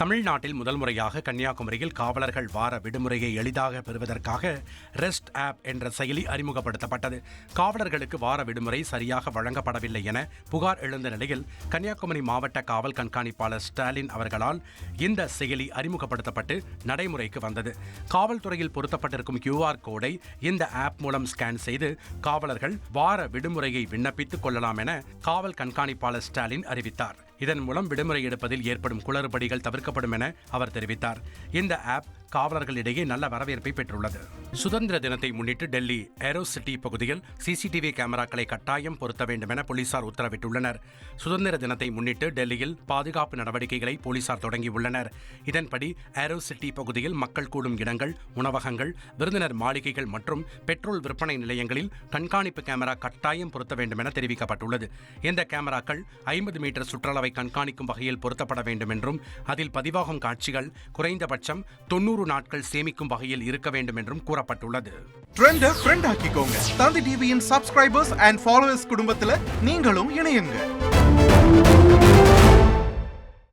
தமிழ்நாட்டில் முதல் முறையாக கன்னியாகுமரியில் காவலர்கள் வார விடுமுறையை எளிதாக பெறுவதற்காக ரெஸ்ட் ஆப் என்ற செயலி அறிமுகப்படுத்தப்பட்டது. காவலர்களுக்கு வார விடுமுறை சரியாக வழங்கப்படவில்லை என புகார் எழுந்த நிலையில் கன்னியாகுமரி மாவட்ட காவல் கண்காணிப்பாளர் ஸ்டாலின் அவர்களால் இந்த செயலி அறிமுகப்படுத்தப்பட்டு நடைமுறைக்கு வந்தது. காவல்துறையில் பொருத்தப்பட்டிருக்கும் QR கோடை இந்த ஆப் மூலம் ஸ்கேன் செய்து காவலர்கள் வார விடுமுறையை விண்ணப்பித்துக் கொள்ளலாம் என காவல் கண்காணிப்பாளர் ஸ்டாலின் அறிவித்தார். இதன் மூலம் விடுமுறை எடுப்பதில் ஏற்படும் குளறுபடிகள் தவிர்க்கப்படும் என அவர் தெரிவித்தார். இந்த ஆப் காவலர்களிடையே நல்ல வரவேற்பை பெற்றுள்ளது. சுதந்திர தினத்தை முன்னிட்டு டெல்லி ஏரோசிட்டி பகுதியில் CCTV கேமராக்களை கட்டாயம் பொருத்த வேண்டும் என போலீசார் உத்தரவிட்டுள்ளனர். சுதந்திர தினத்தை முன்னிட்டு டெல்லியில் பாதுகாப்பு நடவடிக்கைகளை போலீசார் தொடங்கியுள்ளனர். இதன்படி ஏரோசிட்டி பகுதியில் மக்கள் கூடும் இடங்கள், உணவகங்கள், விருந்தினர் மாளிகைகள் மற்றும் பெட்ரோல் விற்பனை நிலையங்களில் கண்காணிப்பு கேமரா கட்டாயம் பொருத்த வேண்டும் என தெரிவிக்கப்பட்டுள்ளது. இந்த கேமராக்கள் 50 மீட்டர் சுற்றளவை கண்காணிக்கும் வகையில் பொருத்தப்பட வேண்டும் என்றும் அதில் பதிவாகும் காட்சிகள் குறைந்தபட்சம் 90 நாட்கள் சேமிக்கும் வகையில் இருக்க வேண்டும் என்றும் கூறப்பட்டுள்ளது. ட்ரெண்ட ஃப்ரெண்ட் ஆக்கிக்கோங்க. தந்தி டிவியின் சப்ஸ்கிரைபர்ஸ் அண்ட் ஃபாலோவர்ஸ் குடும்பத்துல நீங்களும் இணையுங்க.